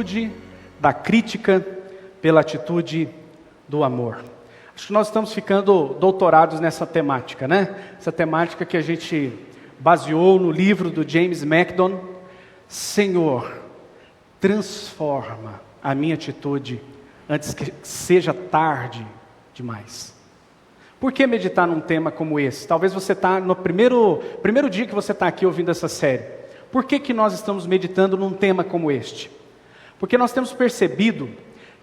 atitude da crítica pela atitude do amor. Acho que nós estamos ficando doutorados nessa temática, né? Essa temática que a gente baseou no livro do James MacDon. Senhor, transforma a minha atitude antes que seja tarde demais. Por que meditar num tema como esse? Talvez você está no primeiro dia que você está aqui ouvindo essa série. Por que nós estamos meditando num tema como este? Porque nós temos percebido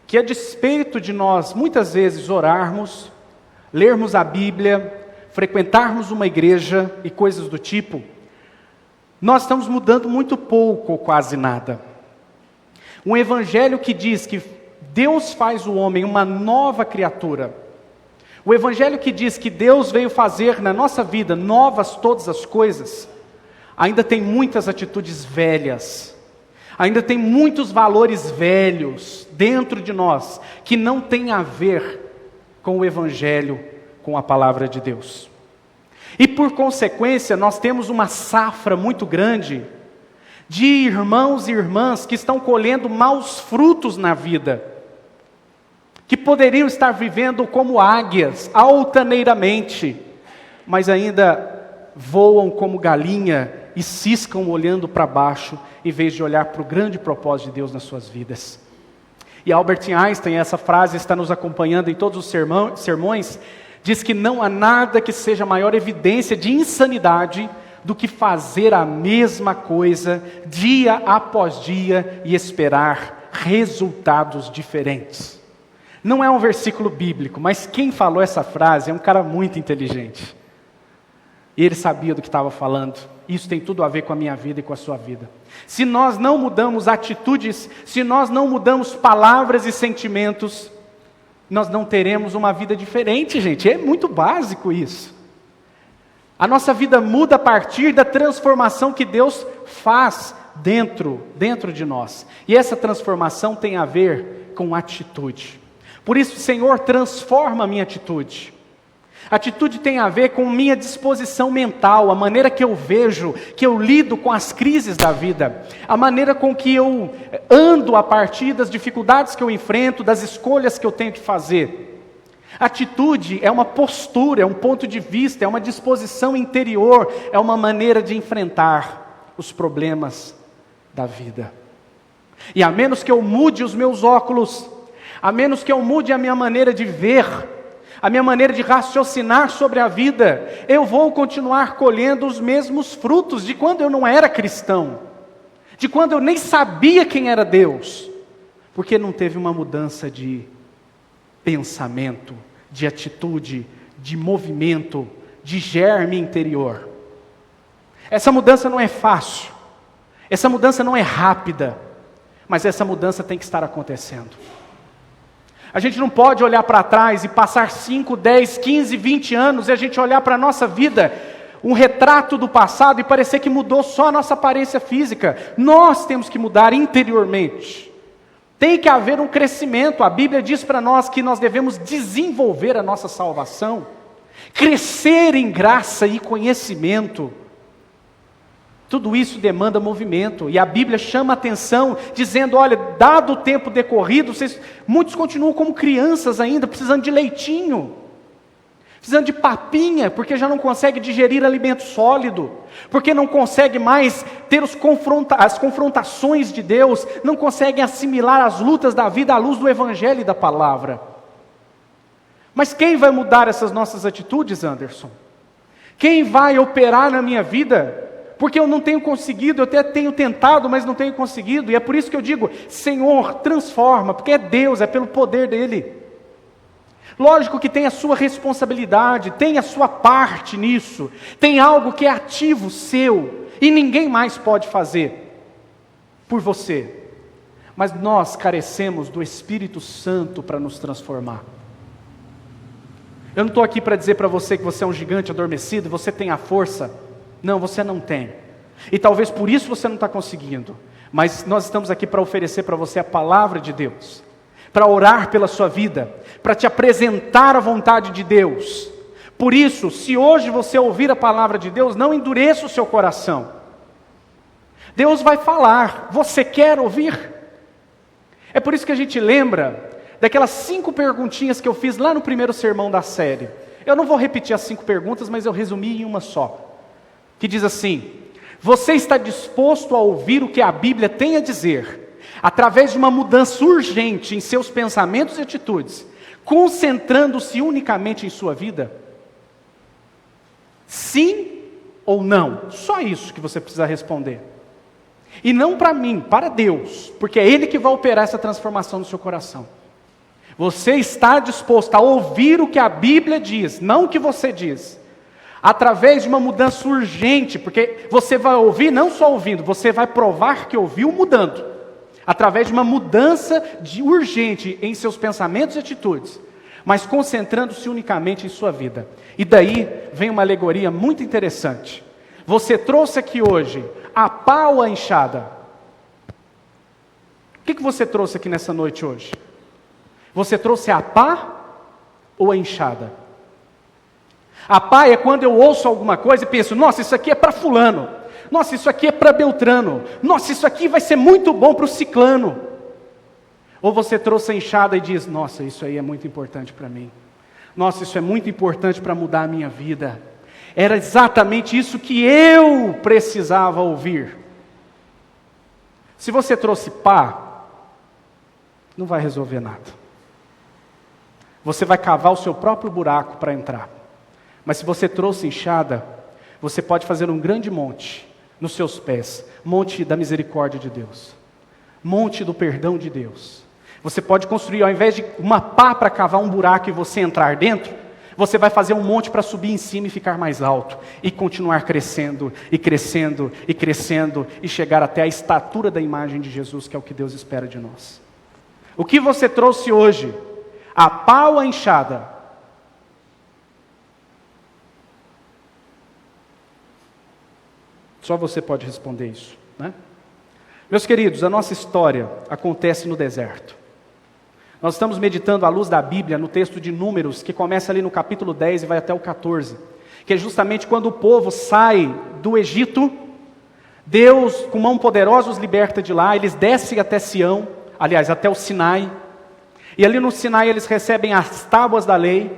que, a despeito de nós muitas vezes orarmos, lermos a Bíblia, frequentarmos uma igreja e coisas do tipo, nós estamos mudando muito pouco ou quase nada. Um evangelho que diz que Deus faz o homem uma nova criatura, o evangelho que diz que Deus veio fazer na nossa vida novas todas as coisas, ainda tem muitas atitudes velhas, ainda tem muitos valores velhos dentro de nós, que não tem a ver com o evangelho, com a palavra de Deus. E por consequência, nós temos uma safra muito grande de irmãos e irmãs que estão colhendo maus frutos na vida, que poderiam estar vivendo como águias, altaneiramente, mas ainda voam como galinha e ciscam olhando para baixo, em vez de olhar para o grande propósito de Deus nas suas vidas. E Albert Einstein, essa frase está nos acompanhando em todos os sermões, diz que não há nada que seja maior evidência de insanidade do que fazer a mesma coisa dia após dia e esperar resultados diferentes. Não é um versículo bíblico, mas quem falou essa frase é um cara muito inteligente. E ele sabia do que estava falando. Isso tem tudo a ver com a minha vida e com a sua vida. Se nós não mudamos atitudes, se nós não mudamos palavras e sentimentos, nós não teremos uma vida diferente, gente. É muito básico isso. A nossa vida muda a partir da transformação que Deus faz dentro de nós. E essa transformação tem a ver com atitude. Por isso, Senhor, transforma a minha atitude. Atitude tem a ver com minha disposição mental, a maneira que eu vejo, que eu lido com as crises da vida, a maneira com que eu ando a partir das dificuldades que eu enfrento, das escolhas que eu tenho que fazer. Atitude é uma postura, é um ponto de vista, é uma disposição interior, é uma maneira de enfrentar os problemas da vida. E a menos que eu mude os meus óculos, a menos que eu mude a minha maneira de ver, a minha maneira de raciocinar sobre a vida, eu vou continuar colhendo os mesmos frutos de quando eu não era cristão, de quando eu nem sabia quem era Deus, porque não teve uma mudança de pensamento, de atitude, de movimento, de germe interior. Essa mudança não é fácil, essa mudança não é rápida, mas essa mudança tem que estar acontecendo. A gente não pode olhar para trás e passar 5, 10, 15, 20 anos e a gente olhar para a nossa vida, um retrato do passado, e parecer que mudou só a nossa aparência física. Nós temos que mudar interiormente. Tem que haver um crescimento. A Bíblia diz para nós que nós devemos desenvolver a nossa salvação, crescer em graça e conhecimento. Tudo isso demanda movimento, e a Bíblia chama a atenção, dizendo, olha, dado o tempo decorrido, muitos continuam como crianças ainda, precisando de leitinho, precisando de papinha, porque já não consegue digerir alimento sólido, porque não consegue mais ter as confrontações de Deus, não conseguem assimilar as lutas da vida à luz do Evangelho e da Palavra. Mas quem vai mudar essas nossas atitudes, Anderson? Quem vai operar na minha vida? Porque eu não tenho conseguido, eu até tenho tentado, mas não tenho conseguido, e é por isso que eu digo, Senhor, transforma, porque é Deus, é pelo poder dEle. Lógico que tem a sua responsabilidade, tem a sua parte nisso, tem algo que é ativo seu, e ninguém mais pode fazer por você. Mas nós carecemos do Espírito Santo para nos transformar. Eu não estou aqui para dizer para você que você é um gigante adormecido, você tem a força. Não, você não tem. E talvez por isso você não está conseguindo. Mas nós estamos aqui para oferecer para você a palavra de Deus, para orar pela sua vida, para te apresentar a vontade de Deus. Por isso, se hoje você ouvir a palavra de Deus, não endureça o seu coração. Deus vai falar, você quer ouvir? É por isso que a gente lembra daquelas 5 perguntinhas que eu fiz lá no primeiro sermão da série. Eu não vou repetir as 5 perguntas, mas eu resumi em uma só. Que diz assim: você está disposto a ouvir o que a Bíblia tem a dizer, através de uma mudança urgente em seus pensamentos e atitudes, concentrando-se unicamente em sua vida? Sim ou não? Só isso que você precisa responder. E não para mim, para Deus, porque é Ele que vai operar essa transformação no seu coração. Você está disposto a ouvir o que a Bíblia diz, não o que você diz, através de uma mudança urgente, porque você vai ouvir não só ouvindo, você vai provar que ouviu mudando, através de uma mudança urgente em seus pensamentos e atitudes, mas concentrando-se unicamente em sua vida. E daí vem uma alegoria muito interessante. Você trouxe aqui hoje a pá ou a enxada? O que você trouxe aqui nessa noite hoje? Você trouxe a pá ou a enxada? A pá é quando eu ouço alguma coisa e penso: nossa, isso aqui é para fulano. Nossa, isso aqui é para Beltrano. Nossa, isso aqui vai ser muito bom para o ciclano. Ou você trouxe a enxada e diz: nossa, isso aí é muito importante para mim. Nossa, isso é muito importante para mudar a minha vida. Era exatamente isso que eu precisava ouvir. Se você trouxe pá, não vai resolver nada. Você vai cavar o seu próprio buraco para entrar. Mas se você trouxe enxada, você pode fazer um grande monte nos seus pés. Monte da misericórdia de Deus. Monte do perdão de Deus. Você pode construir, ao invés de uma pá para cavar um buraco e você entrar dentro, você vai fazer um monte para subir em cima e ficar mais alto. E continuar crescendo, e crescendo, e crescendo, e chegar até a estatura da imagem de Jesus, que é o que Deus espera de nós. O que você trouxe hoje? A pá ou a enxada? Só você pode responder isso, né? Meus queridos, a nossa história acontece no deserto. Nós estamos meditando à luz da Bíblia no texto de Números, que começa ali no capítulo 10 e vai até o 14, que é justamente quando o povo sai do Egito. Deus, com mão poderosa, os liberta de lá. Eles descem até Sião, aliás, até o Sinai, e ali no Sinai eles recebem as tábuas da lei,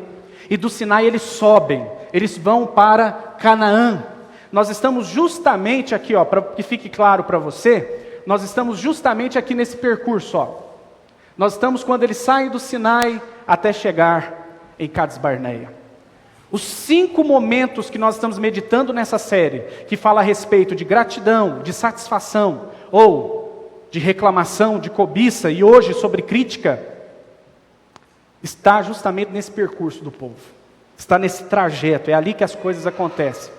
e do Sinai eles sobem, eles vão para Canaã. Nós estamos justamente aqui, para que fique claro para você, nós estamos justamente aqui nesse percurso, Nós estamos quando eles saem do Sinai até chegar em Cades Barneia. Os 5 momentos que nós estamos meditando nessa série, que fala a respeito de gratidão, de satisfação, ou de reclamação, de cobiça, e hoje sobre crítica, está justamente nesse percurso do povo. Está nesse trajeto, é ali que as coisas acontecem.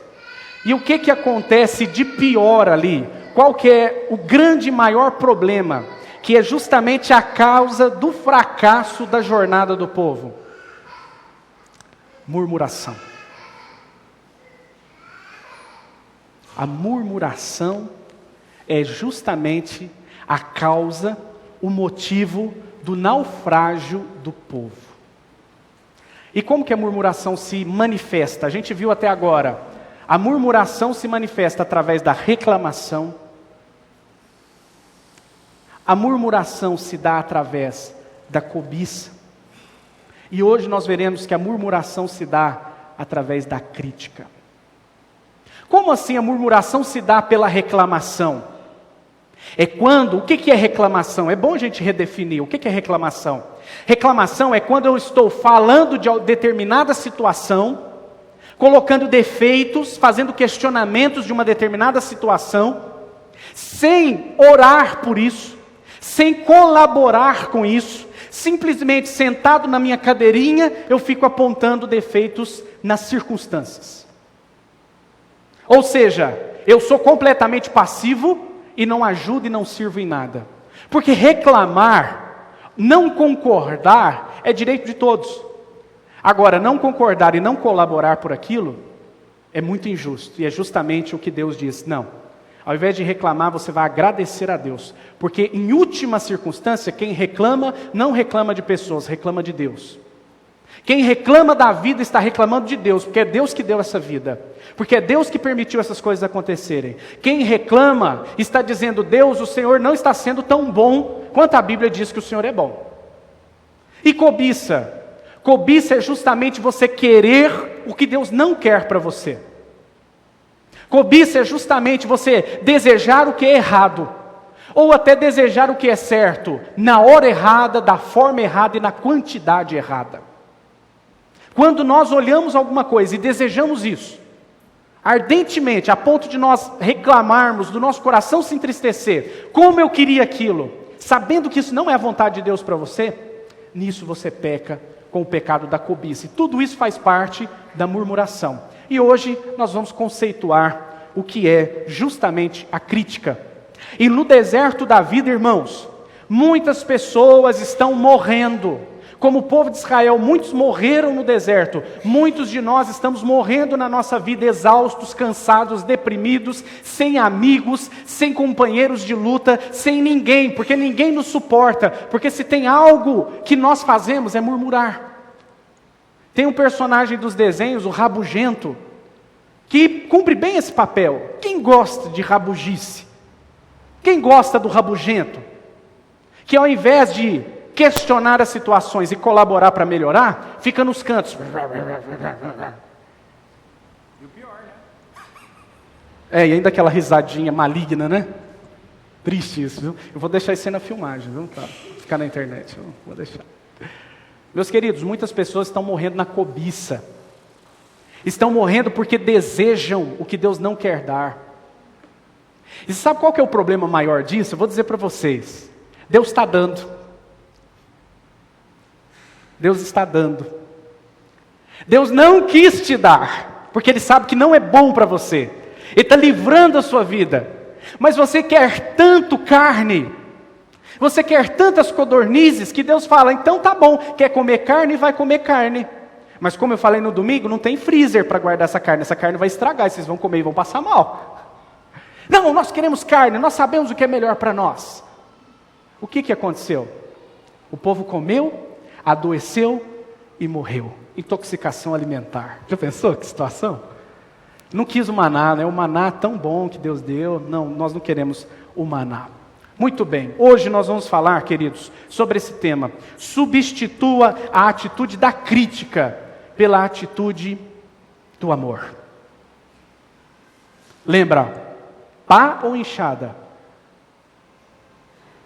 E o que acontece de pior ali? Qual que é o grande e maior problema? Que é justamente a causa do fracasso da jornada do povo. Murmuração. A murmuração é justamente a causa, o motivo do naufrágio do povo. E como que a murmuração se manifesta? A gente viu até agora. A murmuração se manifesta através da reclamação. A murmuração se dá através da cobiça. E hoje nós veremos que a murmuração se dá através da crítica. Como assim a murmuração se dá pela reclamação? O que é reclamação? É bom a gente redefinir. O que é reclamação? Reclamação é quando eu estou falando de determinada situação, colocando defeitos, fazendo questionamentos de uma determinada situação, sem orar por isso, sem colaborar com isso, simplesmente sentado na minha cadeirinha, eu fico apontando defeitos nas circunstâncias. Ou seja, eu sou completamente passivo e não ajudo e não sirvo em nada. Porque reclamar, não concordar, é direito de todos. Agora, não concordar e não colaborar por aquilo é muito injusto. E é justamente o que Deus diz. Não. Ao invés de reclamar, você vai agradecer a Deus. Porque em última circunstância, quem reclama, não reclama de pessoas, reclama de Deus. Quem reclama da vida está reclamando de Deus, porque é Deus que deu essa vida, porque é Deus que permitiu essas coisas acontecerem. Quem reclama está dizendo: Deus, o Senhor não está sendo tão bom quanto a Bíblia diz que o Senhor é bom. E cobiça? Cobiça é justamente você querer o que Deus não quer para você. Cobiça é justamente você desejar o que é errado, ou até desejar o que é certo, na hora errada, da forma errada e na quantidade errada. Quando nós olhamos alguma coisa e desejamos isso, ardentemente, a ponto de nós reclamarmos, do nosso coração se entristecer, como eu queria aquilo, sabendo que isso não é a vontade de Deus para você, nisso você peca com o pecado da cobiça. E tudo isso faz parte da murmuração. E hoje nós vamos conceituar o que é justamente a crítica. E no deserto da vida, irmãos, muitas pessoas estão morrendo. Como o povo de Israel, muitos morreram no deserto. Muitos de nós estamos morrendo na nossa vida, exaustos, cansados, deprimidos, sem amigos, sem companheiros de luta, sem ninguém, porque ninguém nos suporta. Porque se tem algo que nós fazemos é murmurar. Tem um personagem dos desenhos, o Rabugento, que cumpre bem esse papel. Quem gosta de rabugice? Quem gosta do rabugento? Que ao invés de questionar as situações e colaborar para melhorar, fica nos cantos. E o pior, né? E ainda aquela risadinha maligna, né? Triste isso, viu? Eu vou deixar isso aí na filmagem, viu? Tá. Ficar na internet, eu vou deixar. Meus queridos, muitas pessoas estão morrendo na cobiça. Estão morrendo porque desejam o que Deus não quer dar. E sabe qual que é o problema maior disso? Eu vou dizer para vocês. Deus está dando. Deus está dando. Deus não quis te dar, porque Ele sabe que não é bom para você. Ele está livrando a sua vida. Mas você quer tanto carne, você quer tantas codornizes, que Deus fala: então tá bom, quer comer carne, vai comer carne. Mas como eu falei no domingo, não tem freezer para guardar essa carne vai estragar, e vocês vão comer e vão passar mal. Não, nós queremos carne, nós sabemos o que é melhor para nós. O que aconteceu? O povo comeu, adoeceu e morreu. Intoxicação alimentar. Já pensou que situação? Não quis o maná, né? O maná tão bom que Deus deu. Não, nós não queremos o maná. Muito bem, hoje nós vamos falar, queridos, sobre esse tema. Substitua a atitude da crítica pela atitude do amor. Lembra, pá ou enxada?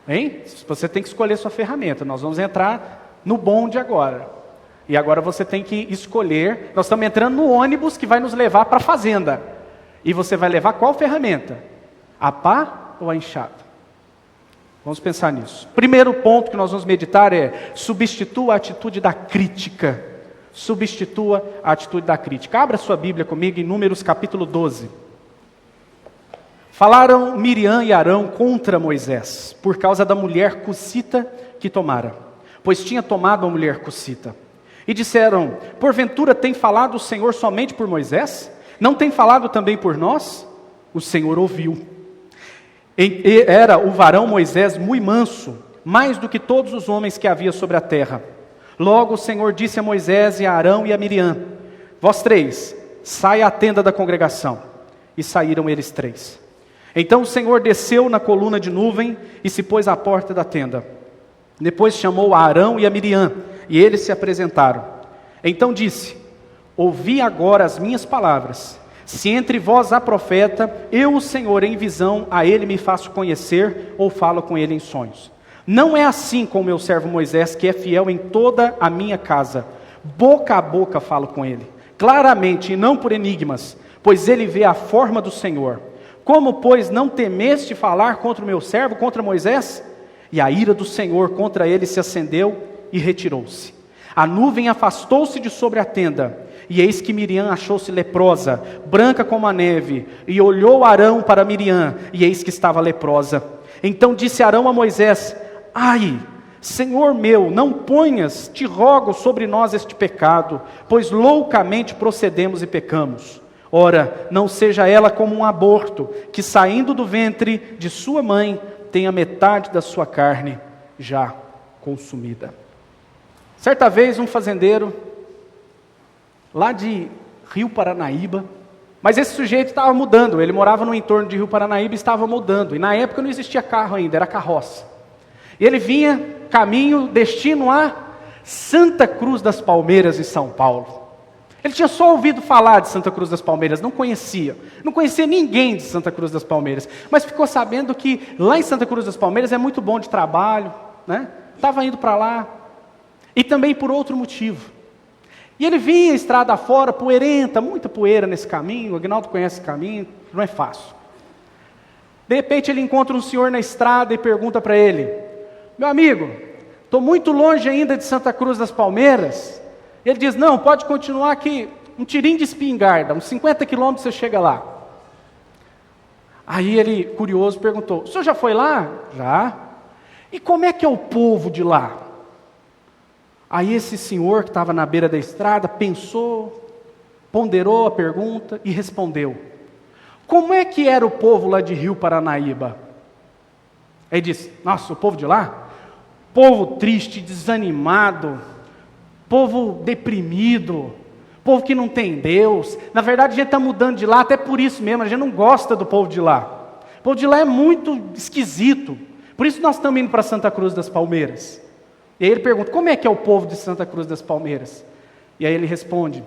Hein? Você tem que escolher sua ferramenta. Nós vamos entrar no bonde agora. E agora você tem que escolher. Nós estamos entrando no ônibus que vai nos levar para a fazenda. E você vai levar qual ferramenta? A pá ou a enxada? Vamos pensar nisso. Primeiro ponto que nós vamos meditar é: substitua a atitude da crítica. Substitua a atitude da crítica. Abra sua Bíblia comigo em Números capítulo 12. Falaram Miriam e Arão contra Moisés, por causa da mulher cussita que tomara, pois tinha tomado a mulher cussita. E disseram: porventura tem falado o Senhor somente por Moisés? Não tem falado também por nós? O Senhor ouviu. Era o varão Moisés muito manso, mais do que todos os homens que havia sobre a terra. Logo o Senhor disse a Moisés e a Arão e a Miriam: vós três, saia à tenda da congregação. E saíram eles três. Então o Senhor desceu na coluna de nuvem e se pôs à porta da tenda. Depois chamou a Arão e a Miriam, e eles se apresentaram. Então disse: ouvi agora as minhas palavras. Se entre vós há profeta, eu, o Senhor, em visão, a ele me faço conhecer, ou falo com ele em sonhos. Não é assim com o meu servo Moisés, que é fiel em toda a minha casa. Boca a boca falo com ele, claramente e não por enigmas, pois ele vê a forma do Senhor. Como, pois, não temeste falar contra o meu servo, contra Moisés? E a ira do Senhor contra ele se acendeu e retirou-se. A nuvem afastou-se de sobre a tenda, e eis que Miriam achou-se leprosa, branca como a neve, e olhou Arão para Miriam, e eis que estava leprosa. Então disse Arão a Moisés: ai, Senhor meu, não ponhas, te rogo, sobre nós este pecado, pois loucamente procedemos e pecamos. Ora, não seja ela como um aborto, que saindo do ventre de sua mãe, tenha metade da sua carne já consumida. Certa vez um fazendeiro lá de Rio Paranaíba. Mas esse sujeito estava mudando, ele morava no entorno de Rio Paranaíba e estava mudando. E na época não existia carro ainda, era carroça. E ele vinha, caminho, destino a Santa Cruz das Palmeiras, em São Paulo. Ele tinha só ouvido falar de Santa Cruz das Palmeiras, não conhecia ninguém de Santa Cruz das Palmeiras, mas ficou sabendo que lá em Santa Cruz das Palmeiras é muito bom de trabalho, né? Estava indo para lá, e também por outro motivo. E ele vinha estrada fora, poeirenta, muita poeira nesse caminho, o Aguinaldo conhece esse caminho, não é fácil. De repente ele encontra um senhor na estrada e pergunta para ele: meu amigo, estou muito longe ainda de Santa Cruz das Palmeiras. Ele diz: não, pode continuar aqui, um tirinho de espingarda, uns 50 quilômetros você chega lá. Aí ele, curioso, perguntou: o senhor já foi lá? Já. E como é que é o povo de lá? Aí esse senhor que estava na beira da estrada pensou, ponderou a pergunta e respondeu: como é que era o povo lá de Rio Paranaíba? Aí disse: nossa, o povo de lá? Povo triste, desanimado, povo deprimido, povo que não tem Deus. Na verdade a gente está mudando de lá até por isso mesmo, a gente não gosta do povo de lá. O povo de lá é muito esquisito, por isso nós estamos indo para Santa Cruz das Palmeiras. E aí ele pergunta: como é que é o povo de Santa Cruz das Palmeiras? E aí ele responde: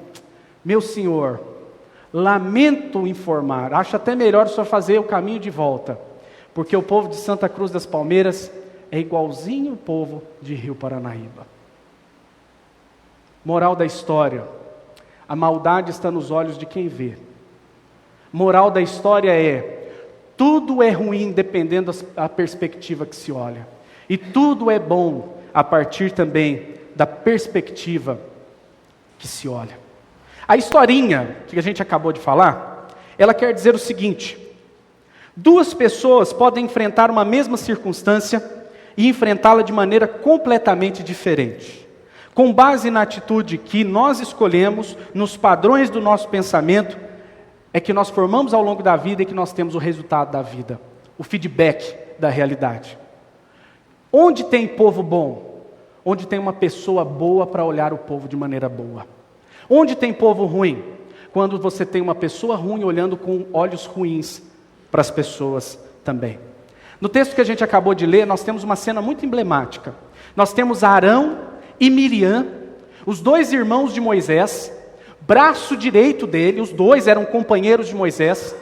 meu senhor, lamento informar, acho até melhor o senhor fazer o caminho de volta, porque o povo de Santa Cruz das Palmeiras é igualzinho o povo de Rio Paranaíba. Moral da história: a maldade está nos olhos de quem vê. Moral da história é: tudo é ruim dependendo da perspectiva que se olha, e tudo é bom a partir também da perspectiva que se olha. A historinha que a gente acabou de falar, ela quer dizer o seguinte: duas pessoas podem enfrentar uma mesma circunstância e enfrentá-la de maneira completamente diferente, com base na atitude que nós escolhemos, nos padrões do nosso pensamento, é que nós formamos ao longo da vida e que nós temos o resultado da vida, o feedback da realidade. Onde tem povo bom? Onde tem uma pessoa boa para olhar o povo de maneira boa. Onde tem povo ruim? Quando você tem uma pessoa ruim olhando com olhos ruins para as pessoas também. No texto que a gente acabou de ler, nós temos uma cena muito emblemática. Nós temos Arão e Miriam, os dois irmãos de Moisés, braço direito dele, os dois eram companheiros de Moisés,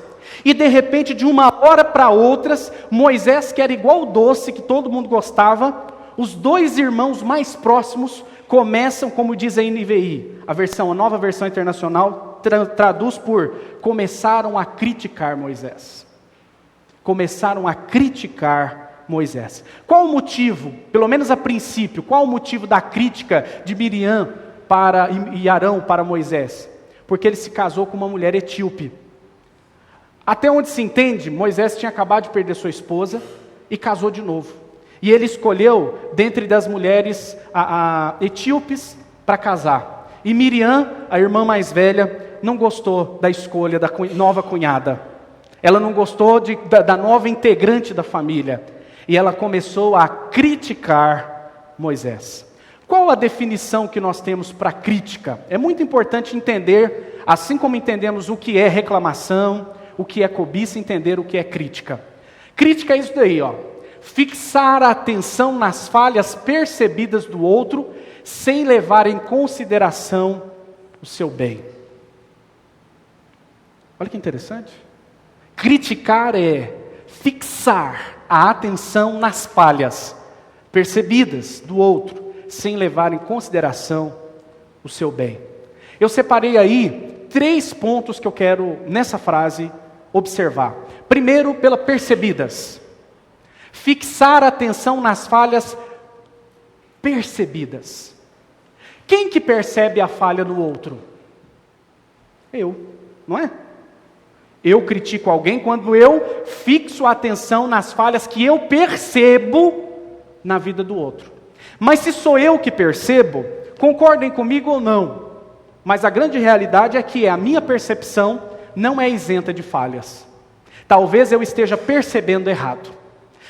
e de repente, de uma hora para outra, Moisés, que era igual o doce, que todo mundo gostava, os dois irmãos mais próximos começam, como diz a NVI, a nova versão internacional, traduz por: começaram a criticar Moisés. Começaram a criticar Moisés. Qual o motivo, pelo menos a princípio, qual o motivo da crítica de Miriam e Arão para Moisés? Porque ele se casou com uma mulher etíope. Até onde se entende, Moisés tinha acabado de perder sua esposa e casou de novo. E ele escolheu, dentre das mulheres etíopes, para casar. E Miriam, a irmã mais velha, não gostou da escolha da nova cunhada. Ela não gostou da nova integrante da família. E ela começou a criticar Moisés. Qual a definição que nós temos para crítica? É muito importante entender, assim como entendemos o que é reclamação, o que é cobiça, entender o que é crítica. Crítica é isso daí, ó. Fixar a atenção nas falhas percebidas do outro, sem levar em consideração o seu bem. Olha que interessante. Criticar é fixar a atenção nas falhas percebidas do outro, sem levar em consideração o seu bem. Eu separei aí 3 pontos que eu quero, nessa frase, observar. Primeiro, pela percebidas. Fixar a atenção nas falhas percebidas. Quem que percebe a falha no outro? Eu, não é? Eu critico alguém quando eu fixo a atenção nas falhas que eu percebo na vida do outro. Mas se sou eu que percebo, concordem comigo ou não, mas a grande realidade é que a minha percepção não é isenta de falhas. Talvez eu esteja percebendo errado.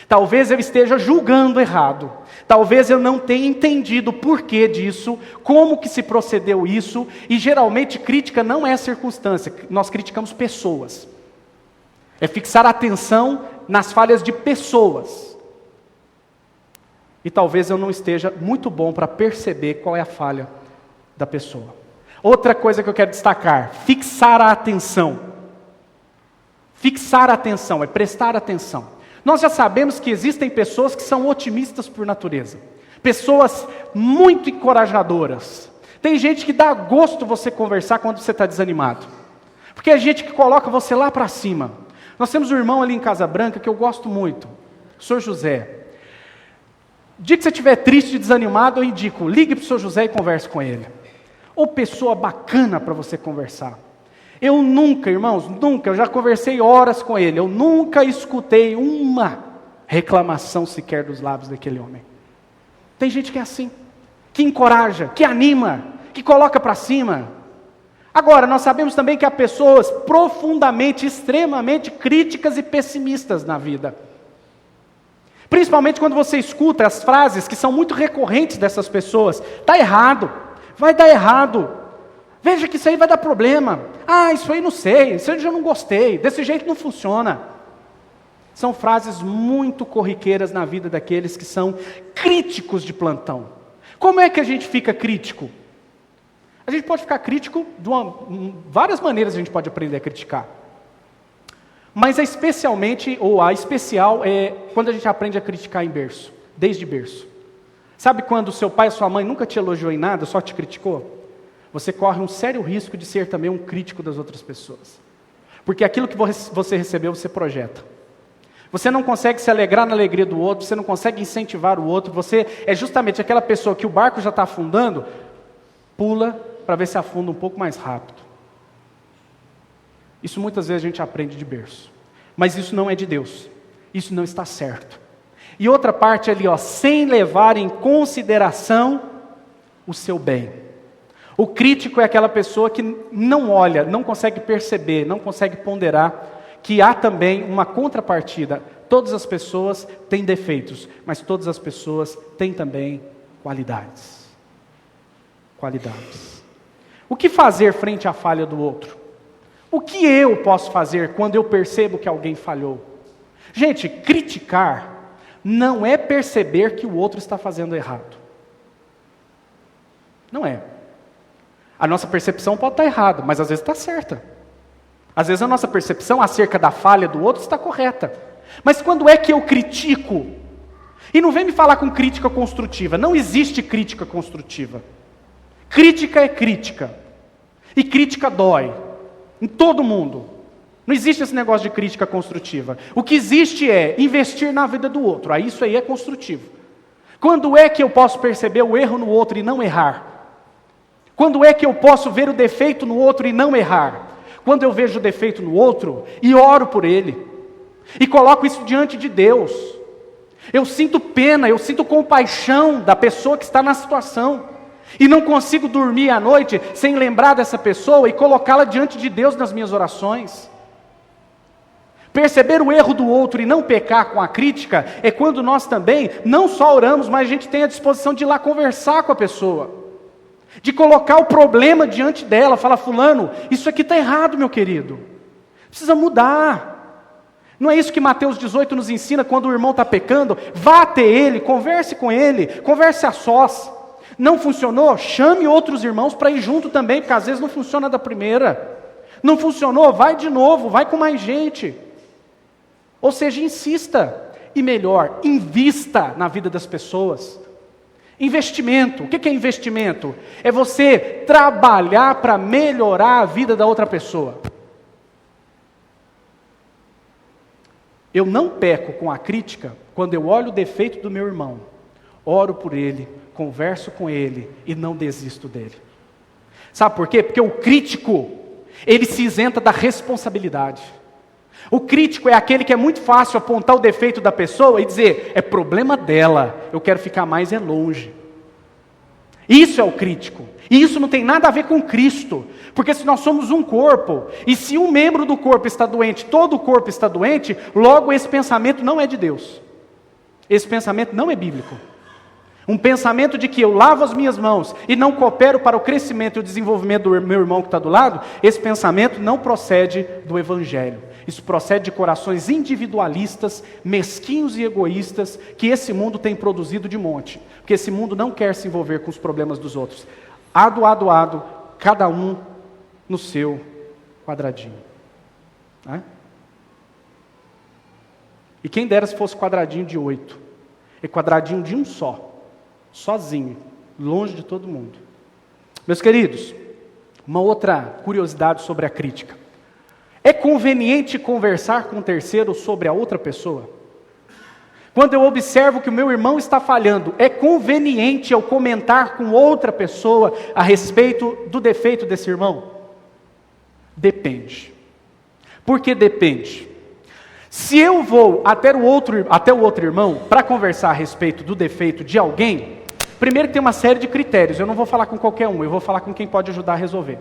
Talvez eu esteja julgando errado. Talvez eu não tenha entendido o porquê disso, como que se procedeu isso, e geralmente crítica não é circunstância, nós criticamos pessoas. É fixar a atenção nas falhas de pessoas. E talvez eu não esteja muito bom para perceber qual é a falha da pessoa. Outra coisa que eu quero destacar, fixar a atenção. Fixar a atenção, é prestar atenção. Nós já sabemos que existem pessoas que são otimistas por natureza. Pessoas muito encorajadoras. Tem gente que dá gosto você conversar quando você está desanimado. Porque é gente que coloca você lá para cima. Nós temos um irmão ali em Casa Branca que eu gosto muito, o Sr. José. O dia que você estiver triste e desanimado, eu indico, ligue para o Sr. José e converse com ele. Ou pessoa bacana para você conversar. Eu nunca, irmãos, nunca, eu já conversei horas com ele, eu nunca escutei uma reclamação sequer dos lábios daquele homem. Tem gente que é assim, que encoraja, que anima, que coloca para cima. Agora, nós sabemos também que há pessoas profundamente, extremamente críticas e pessimistas na vida. Principalmente quando você escuta as frases que são muito recorrentes dessas pessoas. Está errado, vai dar errado. Veja que isso aí vai dar problema. Ah, isso aí não sei, isso aí eu já não gostei, desse jeito não funciona. São frases muito corriqueiras na vida daqueles que são críticos de plantão. Como é que a gente fica crítico? A gente pode ficar crítico de várias maneiras a gente pode aprender a criticar. Mas a especial é quando a gente aprende a criticar em berço, desde berço. Sabe quando seu pai ou sua mãe nunca te elogiou em nada, só te criticou? Você corre um sério risco de ser também um crítico das outras pessoas. Porque aquilo que você recebeu, você projeta. Você não consegue se alegrar na alegria do outro, você não consegue incentivar o outro, você é justamente aquela pessoa que o barco já está afundando, pula para ver se afunda um pouco mais rápido. Isso muitas vezes a gente aprende de berço. Mas isso não é de Deus. Isso não está certo. E outra parte ali, sem levar em consideração o seu bem. O crítico é aquela pessoa que não olha, não consegue perceber, não consegue ponderar que há também uma contrapartida. Todas as pessoas têm defeitos, mas todas as pessoas têm também qualidades. Qualidades. O que fazer frente à falha do outro? O que eu posso fazer quando eu percebo que alguém falhou? Gente, criticar não é perceber que o outro está fazendo errado. Não é. A nossa percepção pode estar errada, mas às vezes está certa. Às vezes a nossa percepção acerca da falha do outro está correta. Mas quando é que eu critico? E não vem me falar com crítica construtiva. Não existe crítica construtiva. Crítica é crítica. E crítica dói. Em todo mundo. Não existe esse negócio de crítica construtiva. O que existe é investir na vida do outro. Aí isso aí é construtivo. Quando é que eu posso perceber o erro no outro e não errar? Quando é que eu posso ver o defeito no outro e não errar? Quando eu vejo o defeito no outro e oro por ele. E coloco isso diante de Deus. Eu sinto pena, eu sinto compaixão da pessoa que está na situação. E não consigo dormir à noite sem lembrar dessa pessoa e colocá-la diante de Deus nas minhas orações. Perceber o erro do outro e não pecar com a crítica é quando nós também não só oramos, mas a gente tem a disposição de ir lá conversar com a pessoa. De colocar o problema diante dela, falar, fulano, isso aqui está errado, meu querido. Precisa mudar. Não é isso que Mateus 18 nos ensina quando o irmão está pecando? Vá até ele, converse com ele, converse a sós. Não funcionou? Chame outros irmãos para ir junto também, porque às vezes não funciona da primeira. Não funcionou? Vai de novo, vai com mais gente. Ou seja, insista. E melhor, invista na vida das pessoas. Investimento. O que é investimento? É você trabalhar para melhorar a vida da outra pessoa. Eu não peco com a crítica quando eu olho o defeito do meu irmão, oro por ele, converso com ele e não desisto dele. Sabe por quê? Porque o crítico, ele se isenta da responsabilidade. O crítico é aquele que é muito fácil apontar o defeito da pessoa e dizer, é problema dela, eu quero ficar mais longe. Isso é o crítico. E isso não tem nada a ver com Cristo. Porque se nós somos um corpo, e se um membro do corpo está doente, todo o corpo está doente, logo esse pensamento não é de Deus. Esse pensamento não é bíblico. Um pensamento de que eu lavo as minhas mãos e não coopero para o crescimento e o desenvolvimento do meu irmão que está do lado, esse pensamento não procede do Evangelho. Isso procede de corações individualistas, mesquinhos e egoístas, que esse mundo tem produzido de monte. Porque esse mundo não quer se envolver com os problemas dos outros. Ado, cada um no seu quadradinho. Né? E quem dera se fosse quadradinho de 8. É quadradinho de um só. Sozinho, longe de todo mundo. Meus queridos, uma outra curiosidade sobre a crítica. É conveniente conversar com um terceiro sobre a outra pessoa? Quando eu observo que o meu irmão está falhando, é conveniente eu comentar com outra pessoa a respeito do defeito desse irmão? Depende. Por que depende? Se eu vou até o outro irmão para conversar a respeito do defeito de alguém, primeiro que tem uma série de critérios, eu não vou falar com qualquer um, eu vou falar com quem pode ajudar a resolver.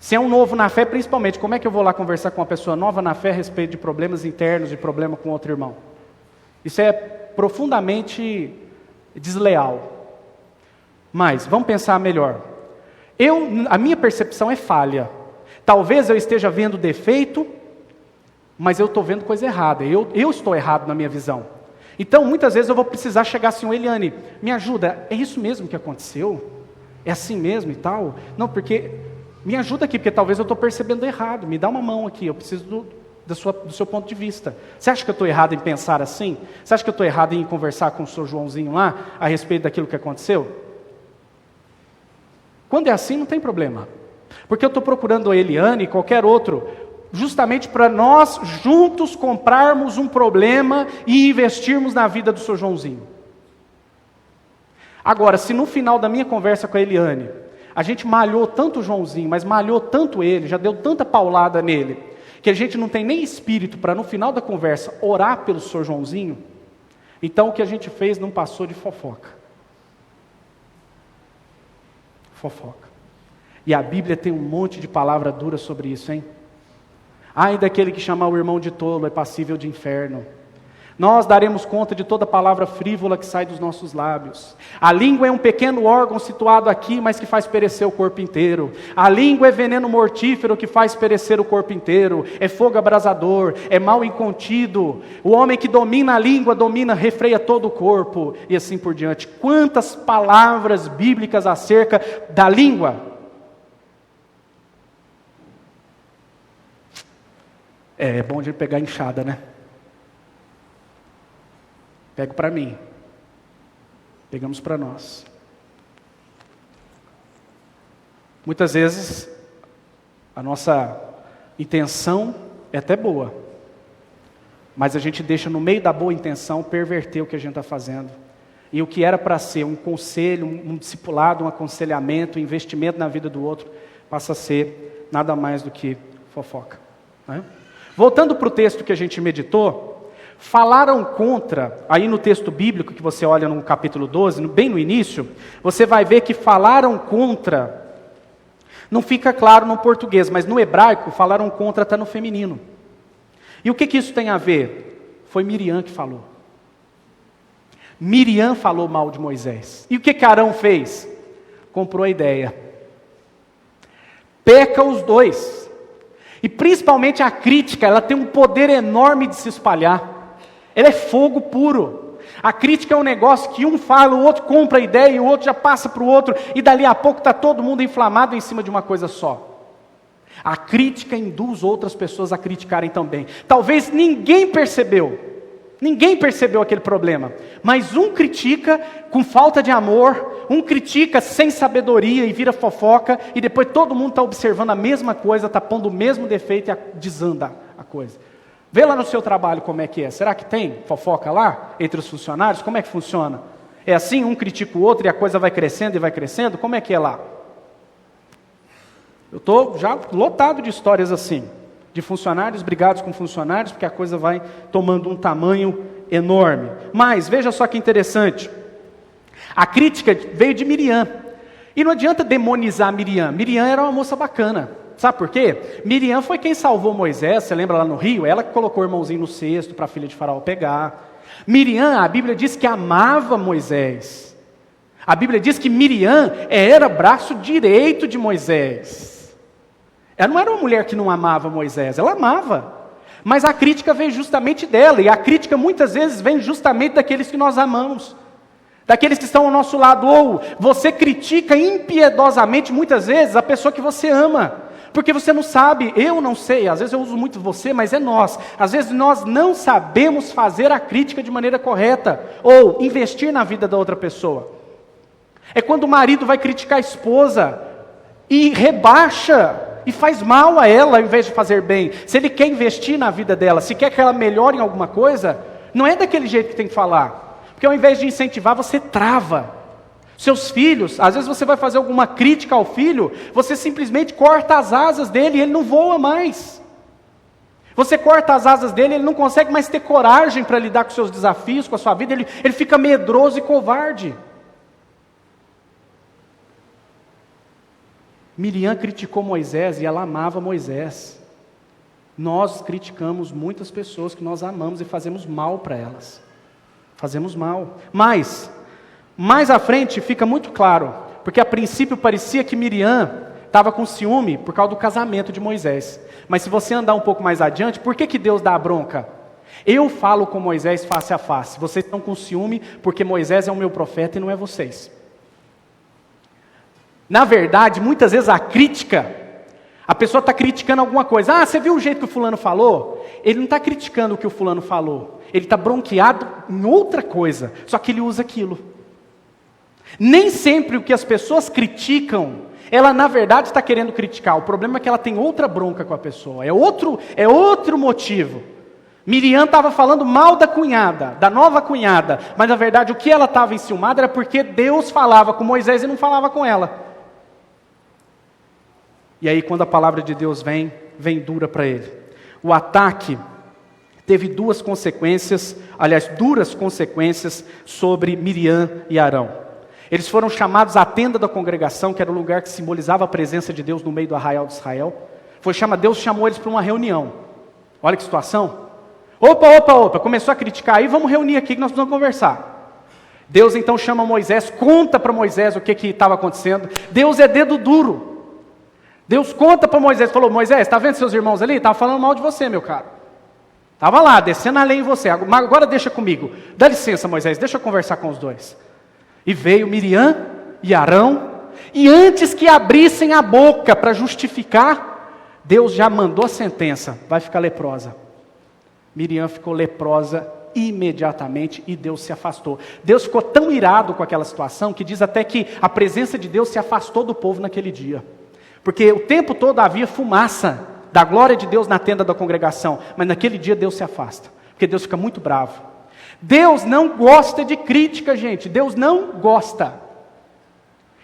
Se é um novo na fé, principalmente, como é que eu vou lá conversar com uma pessoa nova na fé a respeito de problemas internos, de problema com outro irmão? Isso é profundamente desleal. Mas, vamos pensar melhor. A minha percepção é falha. Talvez eu esteja vendo defeito, mas eu estou vendo coisa errada. Eu estou errado na minha visão. Então, muitas vezes eu vou precisar chegar assim, Eliane, me ajuda, é isso mesmo que aconteceu? É assim mesmo e tal? Não, porque, me ajuda aqui, porque talvez eu estou percebendo errado, me dá uma mão aqui, eu preciso do seu ponto de vista. Você acha que eu estou errado em pensar assim? Você acha que eu estou errado em conversar com o seu Joãozinho lá, a respeito daquilo que aconteceu? Quando é assim, não tem problema. Porque eu estou procurando a Eliane e qualquer outro, justamente para nós juntos comprarmos um problema e investirmos na vida do seu Joãozinho. Agora, se no final da minha conversa com a Eliane, a gente malhou tanto o Joãozinho, mas malhou tanto ele, já deu tanta paulada nele, que a gente não tem nem espírito para no final da conversa orar pelo seu Joãozinho, então o que a gente fez não passou de fofoca. Fofoca. E a Bíblia tem um monte de palavra dura sobre isso, hein? Ai daquele que chamar o irmão de tolo, é passível de inferno. Nós daremos conta de toda palavra frívola que sai dos nossos lábios. A língua é um pequeno órgão situado aqui, mas que faz perecer o corpo inteiro. A língua é veneno mortífero que faz perecer o corpo inteiro. É fogo abrasador, é mal incontido. O homem que domina a língua, refreia todo o corpo. E assim por diante. Quantas palavras bíblicas acerca da língua? É bom a gente pegar a enxada, né? Pego para mim. Pegamos para nós. Muitas vezes, a nossa intenção é até boa, mas a gente deixa no meio da boa intenção perverter o que a gente está fazendo. E o que era para ser um conselho, um discipulado, um aconselhamento, um investimento na vida do outro, passa a ser nada mais do que fofoca. Né? Voltando para o texto que a gente meditou, falaram contra, aí no texto bíblico que você olha no capítulo 12, bem no início, você vai ver que falaram contra, não fica claro no português, mas no hebraico falaram contra está no feminino. E o que isso tem a ver? Foi Miriam que falou. Miriam falou mal de Moisés. E o que Arão fez? Comprou a ideia. Peca os dois. E principalmente a crítica, ela tem um poder enorme de se espalhar. Ela é fogo puro. A crítica é um negócio que um fala, o outro compra a ideia, e o outro já passa para o outro, e dali a pouco está todo mundo inflamado em cima de uma coisa só. A crítica induz outras pessoas a criticarem também. Talvez ninguém percebeu aquele problema, mas um critica com falta de amor, um critica sem sabedoria e vira fofoca, e depois todo mundo está observando a mesma coisa, está pondo o mesmo defeito e desanda a coisa. Vê lá no seu trabalho como é que é. Será que tem fofoca lá entre os funcionários? Como é que funciona? É assim, um critica o outro e a coisa vai crescendo e vai crescendo? Como é que é lá? Eu estou já lotado de histórias assim, de funcionários brigados com funcionários, porque a coisa vai tomando um tamanho enorme. Mas, veja só que interessante, a crítica veio de Miriam, e não adianta demonizar Miriam. Miriam era uma moça bacana, sabe por quê? Miriam foi quem salvou Moisés, você lembra lá no rio? Ela que colocou o irmãozinho no cesto para a filha de Faraó pegar. Miriam, a Bíblia diz que amava Moisés. A Bíblia diz que Miriam era braço direito de Moisés. Ela não era uma mulher que não amava Moisés, ela amava. Mas a crítica veio justamente dela, e a crítica muitas vezes vem justamente daqueles que nós amamos. Daqueles que estão ao nosso lado, ou você critica impiedosamente muitas vezes a pessoa que você ama. Porque você não sabe, eu não sei, às vezes eu uso muito você, mas é nós. Às vezes nós não sabemos fazer a crítica de maneira correta, ou investir na vida da outra pessoa. É quando o marido vai criticar a esposa, e rebaixa, e faz mal a ela, ao invés de fazer bem. Se ele quer investir na vida dela, se quer que ela melhore em alguma coisa, não é daquele jeito que tem que falar. Porque ao invés de incentivar, você trava. Seus filhos, às vezes você vai fazer alguma crítica ao filho, você simplesmente corta as asas dele e ele não voa mais. Você corta as asas dele, ele não consegue mais ter coragem para lidar com seus desafios, com a sua vida, ele fica medroso e covarde. Miriam criticou Moisés e ela amava Moisés. Nós criticamos muitas pessoas que nós amamos e fazemos mal para elas. Fazemos mal. Mas, mais à frente fica muito claro, porque a princípio parecia que Miriam estava com ciúme por causa do casamento de Moisés. Mas se você andar um pouco mais adiante, por que Deus dá a bronca? Eu falo com Moisés face a face, vocês estão com ciúme porque Moisés é o meu profeta e não é vocês. Na verdade, muitas vezes a crítica, a pessoa está criticando alguma coisa. Ah, você viu o jeito que o fulano falou? Ele não está criticando o que o fulano falou. Ele está bronqueado em outra coisa, só que ele usa aquilo. Nem sempre o que as pessoas criticam, ela na verdade está querendo criticar. O problema é que ela tem outra bronca com a pessoa. É outro motivo. Miriam estava falando mal da cunhada, da nova cunhada. Mas na verdade o que ela estava enciumada era porque Deus falava com Moisés e não falava com ela. E aí quando a palavra de Deus vem dura para ele. O ataque teve duras consequências sobre Miriam e Arão. Eles foram chamados à tenda da congregação, que era o lugar que simbolizava a presença de Deus no meio do arraial de Israel. Deus chamou eles para uma reunião. Olha que situação. Opa, começou a criticar aí, vamos reunir aqui que nós precisamos conversar. Deus então chama Moisés, conta para Moisés o que estava acontecendo. Deus é dedo duro. Deus conta para Moisés, falou, Moisés, está vendo seus irmãos ali? Estava falando mal de você, meu caro. Estava lá, descendo a lei em você, agora deixa comigo. Dá licença, Moisés, deixa eu conversar com os dois. E veio Miriam e Arão, e antes que abrissem a boca para justificar, Deus já mandou a sentença, vai ficar leprosa. Miriam ficou leprosa imediatamente e Deus se afastou. Deus ficou tão irado com aquela situação que diz até que a presença de Deus se afastou do povo naquele dia. Porque o tempo todo havia fumaça da glória de Deus na tenda da congregação, mas naquele dia Deus se afasta, porque Deus fica muito bravo. Deus não gosta de crítica, gente, Deus não gosta.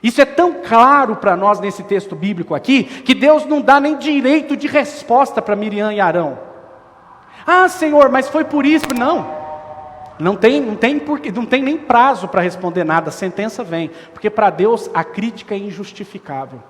Isso é tão claro para nós nesse texto bíblico aqui, que Deus não dá nem direito de resposta para Miriam e Arão. Ah, Senhor, mas foi por isso. Não tem nem prazo para responder nada, a sentença vem, porque para Deus a crítica é injustificável.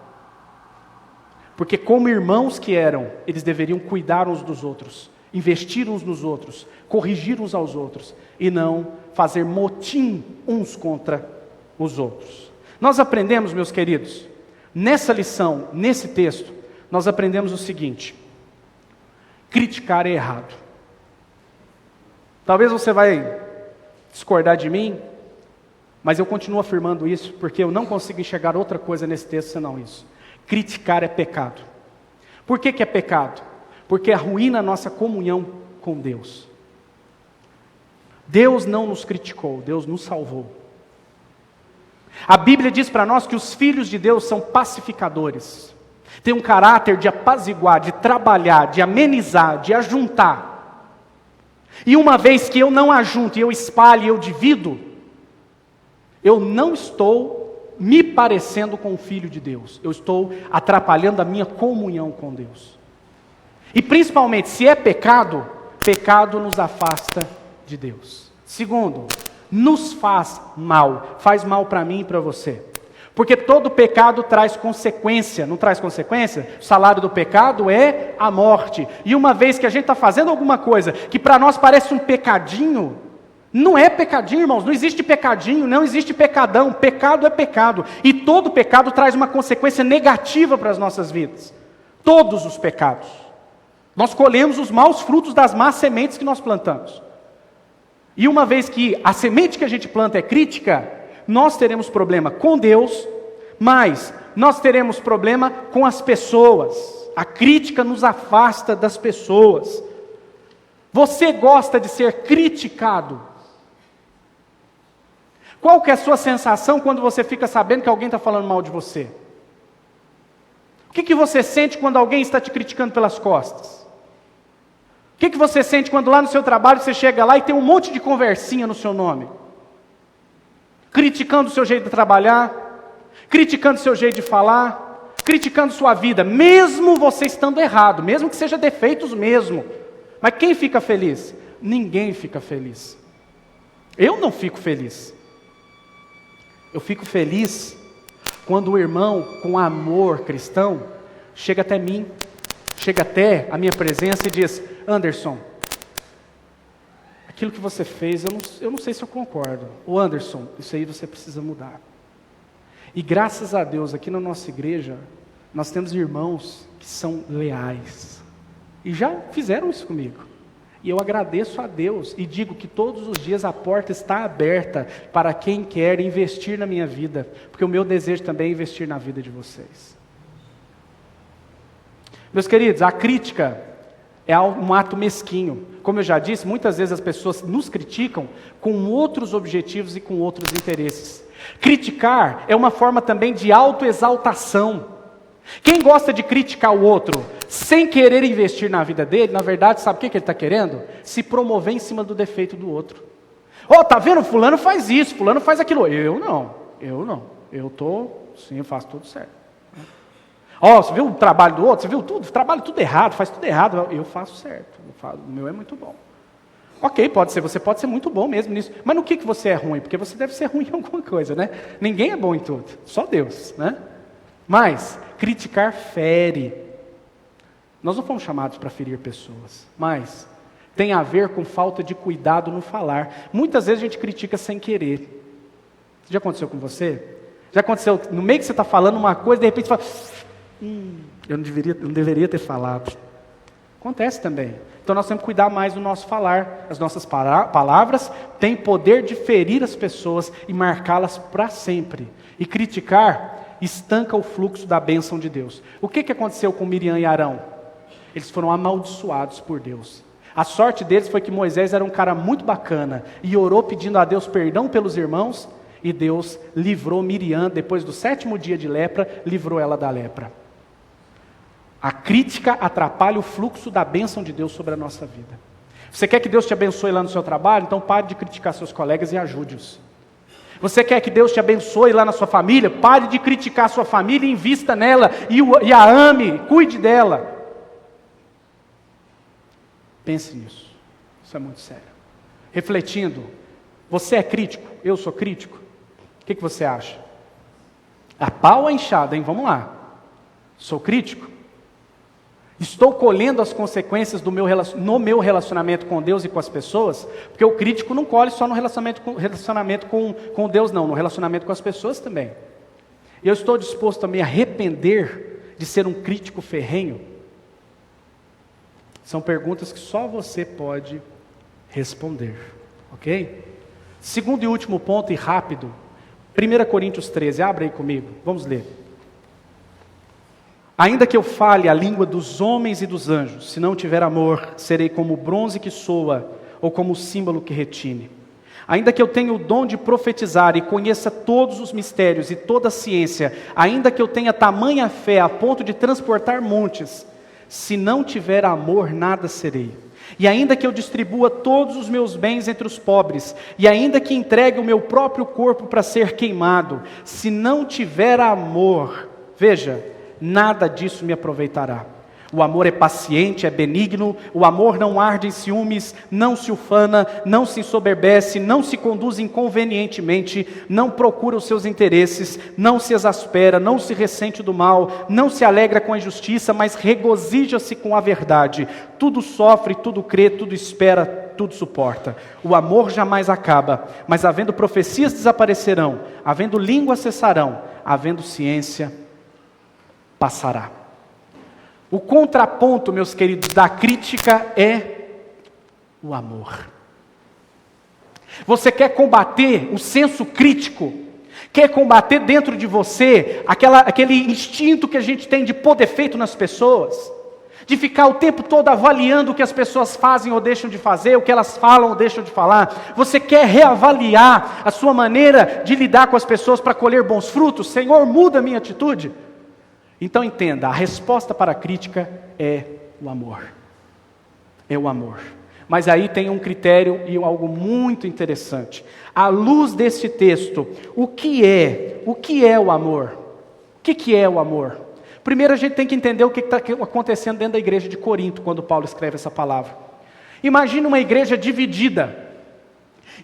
Porque como irmãos que eram, eles deveriam cuidar uns dos outros, investir uns nos outros, corrigir uns aos outros, e não fazer motim uns contra os outros. Nós aprendemos, meus queridos, nessa lição, nesse texto, nós aprendemos o seguinte: criticar é errado. Talvez você vai discordar de mim, mas eu continuo afirmando isso, porque eu não consigo enxergar outra coisa nesse texto senão isso. Criticar é pecado. Por que é pecado? Porque arruína a nossa comunhão com Deus. Deus não nos criticou, Deus nos salvou. A Bíblia diz para nós que os filhos de Deus são pacificadores. Tem um caráter de apaziguar, de trabalhar, de amenizar, de ajuntar. E uma vez que eu não ajunto, eu espalho, eu divido, eu não estou me parecendo com o Filho de Deus. Eu estou atrapalhando a minha comunhão com Deus. E principalmente, se é pecado, pecado nos afasta de Deus. Segundo, nos faz mal para mim e para você. Porque todo pecado traz consequência, não traz consequência? O salário do pecado é a morte. E uma vez que a gente está fazendo alguma coisa que para nós parece um pecadinho, Não é pecadinho, irmãos, não existe pecadinho, não existe pecadão, pecado é pecado, e todo pecado traz uma consequência negativa para as nossas vidas, todos os pecados, nós colhemos os maus frutos das más sementes que nós plantamos, e uma vez que a semente que a gente planta é crítica, nós teremos problema com Deus, mas nós teremos problema com as pessoas, a crítica nos afasta das pessoas. Você gosta de ser criticado? Qual que é a sua sensação quando você fica sabendo que alguém está falando mal de você? O que você sente quando alguém está te criticando pelas costas? O que você sente quando lá no seu trabalho você chega lá e tem um monte de conversinha no seu nome? Criticando o seu jeito de trabalhar, criticando o seu jeito de falar, criticando sua vida, mesmo você estando errado, mesmo que seja defeitos mesmo. Mas quem fica feliz? Ninguém fica feliz. Eu não fico feliz. Eu fico feliz quando o irmão, com amor cristão, chega até mim, chega até a minha presença e diz: Anderson, aquilo que você fez, eu não sei se eu concordo. Ô Anderson, isso aí você precisa mudar. E graças a Deus, aqui na nossa igreja, nós temos irmãos que são leais. E já fizeram isso comigo. E eu agradeço a Deus e digo que todos os dias a porta está aberta para quem quer investir na minha vida, porque o meu desejo também é investir na vida de vocês. Meus queridos, a crítica é um ato mesquinho. Como eu já disse, muitas vezes as pessoas nos criticam com outros objetivos e com outros interesses. Criticar é uma forma também de autoexaltação. Quem gosta de criticar o outro sem querer investir na vida dele, na verdade, sabe o que ele está querendo? Se promover em cima do defeito do outro. Tá vendo? Fulano faz isso, fulano faz aquilo. Eu não. Sim, eu faço tudo certo. Você viu o trabalho do outro? Você viu tudo? Trabalho tudo errado, faz tudo errado. Eu faço certo, o meu é muito bom. Ok, você pode ser muito bom mesmo nisso. Mas no que você é ruim? Porque você deve ser ruim em alguma coisa, né? Ninguém é bom em tudo, só Deus, né? Mas criticar fere. Nós não fomos chamados para ferir pessoas, mas tem a ver com falta de cuidado no falar. Muitas vezes a gente critica sem querer. Já aconteceu com você? Já aconteceu, no meio que você está falando uma coisa, de repente você fala, eu não deveria ter falado. Acontece também. Então nós temos que cuidar mais do nosso falar. As nossas palavras têm poder de ferir as pessoas e marcá-las para sempre. E criticar estanca o fluxo da bênção de Deus. O que aconteceu com Miriam e Arão? Eles foram amaldiçoados por Deus. A sorte deles foi que Moisés era um cara muito bacana e orou pedindo a Deus perdão pelos irmãos, e Deus livrou Miriam, depois do 7º dia de lepra, livrou ela da lepra. A crítica atrapalha o fluxo da bênção de Deus sobre a nossa vida. Você quer que Deus te abençoe lá no seu trabalho? Então pare de criticar seus colegas e ajude-os. Você quer que Deus te abençoe lá na sua família? Pare de criticar a sua família e invista nela, e a ame, cuide dela. Pense nisso, isso é muito sério. Refletindo, você é crítico? Eu sou crítico? O que você acha? A pau ou a enxada, hein? Vamos lá. Sou crítico? Estou colhendo as consequências no meu relacionamento com Deus e com as pessoas? Porque o crítico não colhe só no relacionamento com Deus, não, no relacionamento com as pessoas também. E eu estou disposto a me arrepender de ser um crítico ferrenho? São perguntas que só você pode responder, ok? Segundo e último ponto, e rápido, 1 Coríntios 13, abre aí comigo, vamos ler. Ainda que eu fale a língua dos homens e dos anjos, se não tiver amor, serei como o bronze que soa, ou como o símbolo que retine. Ainda que eu tenha o dom de profetizar e conheça todos os mistérios e toda a ciência, ainda que eu tenha tamanha fé a ponto de transportar montes, se não tiver amor, nada serei. E ainda que eu distribua todos os meus bens entre os pobres, e ainda que entregue o meu próprio corpo para ser queimado, se não tiver amor, veja, nada disso me aproveitará. O amor é paciente, é benigno, o amor não arde em ciúmes, não se ufana, não se ensoberbece, não se conduz inconvenientemente, não procura os seus interesses, não se exaspera, não se ressente do mal, não se alegra com a injustiça, mas regozija-se com a verdade. Tudo sofre, tudo crê, tudo espera, tudo suporta. O amor jamais acaba, mas havendo profecias desaparecerão, havendo línguas cessarão, havendo ciência passará. O contraponto, meus queridos, da crítica é o amor. Você quer combater o senso crítico? Quer combater dentro de você aquele instinto que a gente tem de pôr defeito nas pessoas? De ficar o tempo todo avaliando o que as pessoas fazem ou deixam de fazer, o que elas falam ou deixam de falar? Você quer reavaliar a sua maneira de lidar com as pessoas para colher bons frutos? Senhor, muda a minha atitude? Então entenda, a resposta para a crítica é o amor. É o amor. Mas aí tem um critério e algo muito interessante. À luz desse texto, o que é o amor? O que é o amor? Primeiro a gente tem que entender o que está acontecendo dentro da igreja de Corinto, quando Paulo escreve essa palavra. Imagina uma igreja dividida.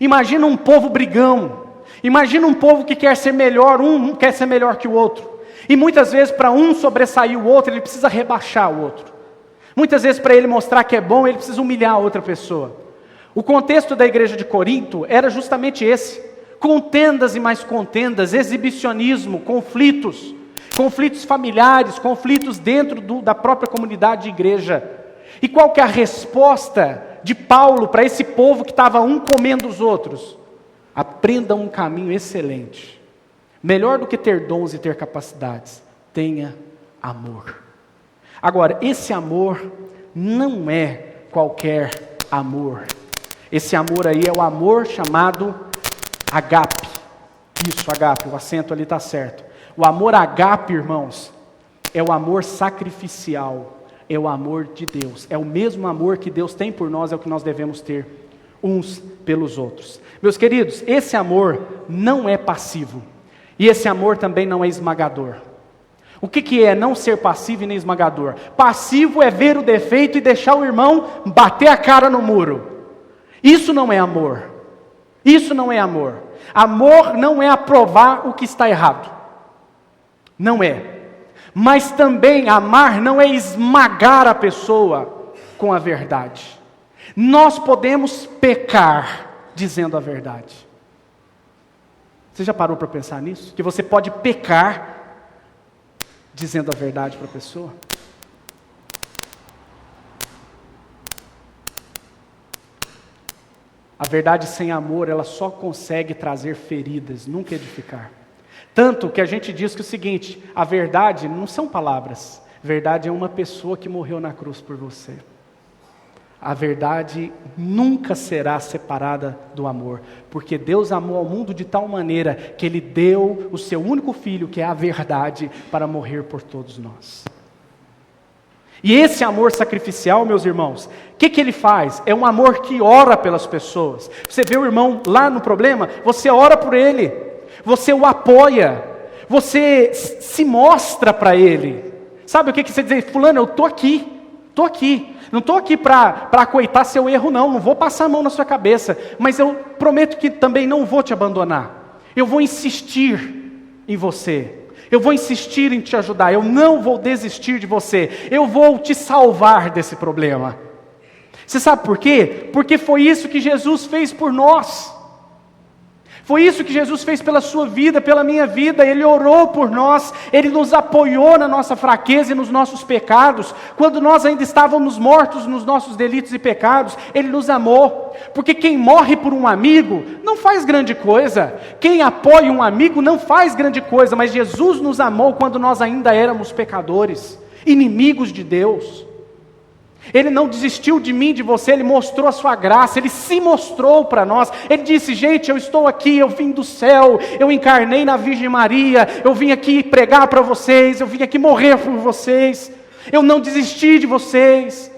Imagina um povo brigão. Imagina um povo que quer ser melhor, um quer ser melhor que o outro. E muitas vezes para um sobressair o outro, ele precisa rebaixar o outro. Muitas vezes para ele mostrar que é bom, ele precisa humilhar a outra pessoa. O contexto da igreja de Corinto era justamente esse. Contendas e mais contendas, exibicionismo, conflitos familiares, conflitos dentro da própria comunidade de igreja. E qual que é a resposta de Paulo para esse povo que estava um comendo os outros? Aprendam um caminho excelente. Melhor do que ter dons e ter capacidades, tenha amor. Agora, esse amor não é qualquer amor. Esse amor aí é o amor chamado agape. Isso, agape, o acento ali está certo. O amor agape, irmãos, é o amor sacrificial, é o amor de Deus. É o mesmo amor que Deus tem por nós, é o que nós devemos ter uns pelos outros. Meus queridos, esse amor não é passivo. E esse amor também não é esmagador. O que é não ser passivo e nem esmagador? Passivo é ver o defeito e deixar o irmão bater a cara no muro. Isso não é amor. Isso não é amor. Amor não é aprovar o que está errado. Não é. Mas também amar não é esmagar a pessoa com a verdade. Nós podemos pecar dizendo a verdade. Você já parou para pensar nisso? Que você pode pecar dizendo a verdade para a pessoa? A verdade sem amor, ela só consegue trazer feridas, nunca edificar. Tanto que a gente diz que o seguinte, a verdade não são palavras, verdade é uma pessoa que morreu na cruz por você. A verdade nunca será separada do amor, porque Deus amou ao mundo de tal maneira que Ele deu o seu único filho, que é a verdade, para morrer por todos nós. E esse amor sacrificial, meus irmãos, o que ele faz? É um amor que ora pelas pessoas. Você vê o irmão lá no problema, você ora por ele, você o apoia, você se mostra para ele. Sabe o que você diz? Fulano, eu estou aqui. Não estou aqui para acoitar seu erro não vou passar a mão na sua cabeça, mas eu prometo que também não vou te abandonar. Eu vou insistir em você. Eu vou insistir em te ajudar, eu não vou desistir de você, eu vou te salvar desse problema. Você sabe por quê? Porque foi isso que Jesus fez por nós. Foi isso que Jesus fez pela sua vida, pela minha vida. Ele orou por nós, Ele nos apoiou na nossa fraqueza e nos nossos pecados. Quando nós ainda estávamos mortos nos nossos delitos e pecados, Ele nos amou. Porque quem morre por um amigo não faz grande coisa. Quem apoia um amigo não faz grande coisa. Mas Jesus nos amou quando nós ainda éramos pecadores, inimigos de Deus. Ele não desistiu de mim, de você, Ele mostrou a sua graça, Ele se mostrou para nós. Ele disse, gente, eu estou aqui, eu vim do céu, eu encarnei na Virgem Maria, eu vim aqui pregar para vocês, eu vim aqui morrer por vocês, eu não desisti de vocês.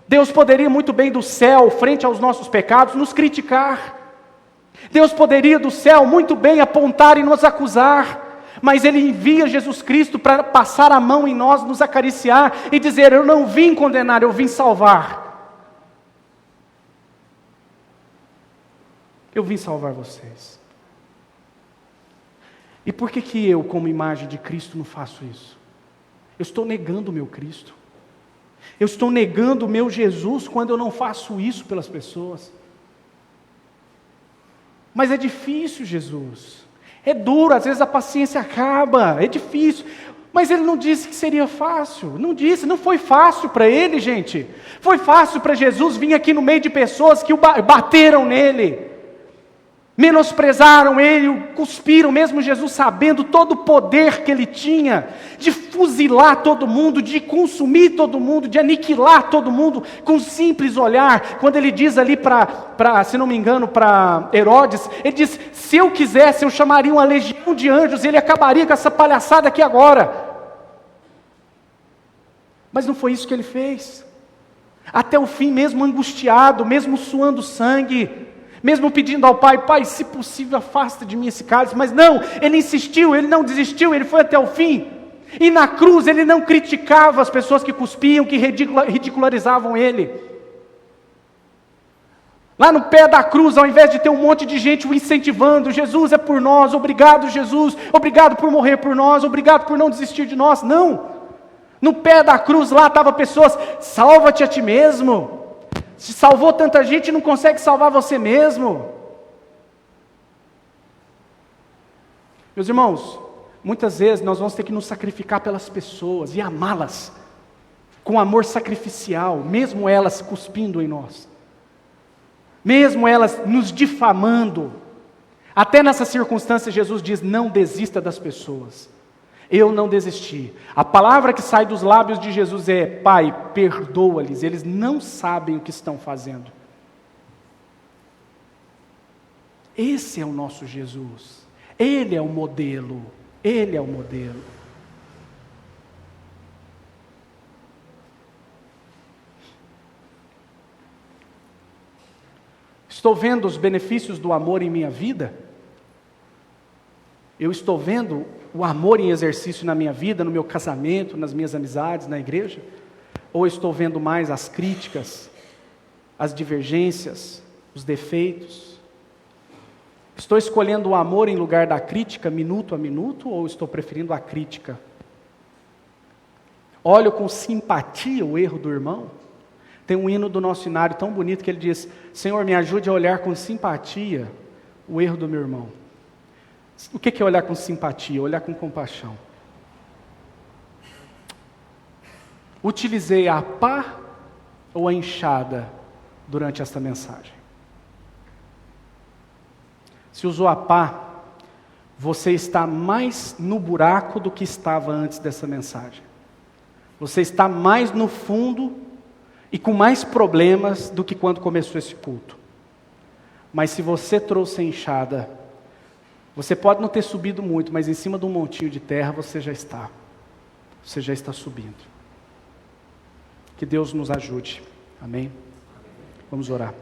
Deus poderia muito bem do céu, frente aos nossos pecados, nos criticar. Deus poderia do céu muito bem apontar e nos acusar. Mas Ele envia Jesus Cristo para passar a mão em nós, nos acariciar e dizer, eu não vim condenar, eu vim salvar. Eu vim salvar vocês. E por que eu, como imagem de Cristo, não faço isso? Eu estou negando o meu Cristo. Eu estou negando o meu Jesus quando eu não faço isso pelas pessoas. Mas é difícil, Jesus. É duro, às vezes a paciência acaba, é difícil. Mas ele não disse que seria fácil. Não disse, não foi fácil para ele, gente. Foi fácil para Jesus vir aqui no meio de pessoas que o bateram nele. Menosprezaram ele, o cuspiram, mesmo Jesus sabendo todo o poder que ele tinha, de fuzilar todo mundo, de consumir todo mundo, de aniquilar todo mundo, com um simples olhar. Quando ele diz ali se não me engano, para Herodes, ele diz, se eu quisesse, eu chamaria uma legião de anjos, e ele acabaria com essa palhaçada aqui agora. Mas não foi isso que ele fez. Até o fim, mesmo angustiado, mesmo suando sangue, mesmo pedindo ao Pai, Pai, se possível, afasta de mim esse cálice. Mas não, ele insistiu, ele não desistiu, ele foi até o fim. E na cruz ele não criticava as pessoas que cuspiam, que ridicularizavam ele. Lá no pé da cruz, ao invés de ter um monte de gente o incentivando, Jesus é por nós, obrigado Jesus, obrigado por morrer por nós, obrigado por não desistir de nós. Não, no pé da cruz lá estavam pessoas, salva-te a ti mesmo. Se salvou tanta gente, não consegue salvar você mesmo. Meus irmãos, muitas vezes nós vamos ter que nos sacrificar pelas pessoas e amá-las com amor sacrificial, mesmo elas cuspindo em nós, mesmo elas nos difamando. Até nessa circunstância Jesus diz, não desista das pessoas. Eu não desisti. A palavra que sai dos lábios de Jesus é, Pai, perdoa-lhes, eles não sabem o que estão fazendo. Esse é o nosso Jesus. Ele é o modelo. Ele é o modelo. Estou vendo os benefícios do amor em minha vida? Eu estou vendo o amor em exercício na minha vida, no meu casamento, nas minhas amizades, na igreja? Ou estou vendo mais as críticas, as divergências, os defeitos? Estou escolhendo o amor em lugar da crítica, minuto a minuto, ou estou preferindo a crítica? Olho com simpatia o erro do irmão? Tem um hino do nosso inário tão bonito que ele diz, Senhor, me ajude a olhar com simpatia o erro do meu irmão. O que é olhar com simpatia? Olhar com compaixão. Utilizei a pá ou a enxada durante esta mensagem? Se usou a pá, você está mais no buraco do que estava antes dessa mensagem. Você está mais no fundo e com mais problemas do que quando começou esse culto. Mas se você trouxe a enxada, você pode não ter subido muito, mas em cima de um montinho de terra você já está. Você já está subindo. Que Deus nos ajude. Amém? Vamos orar.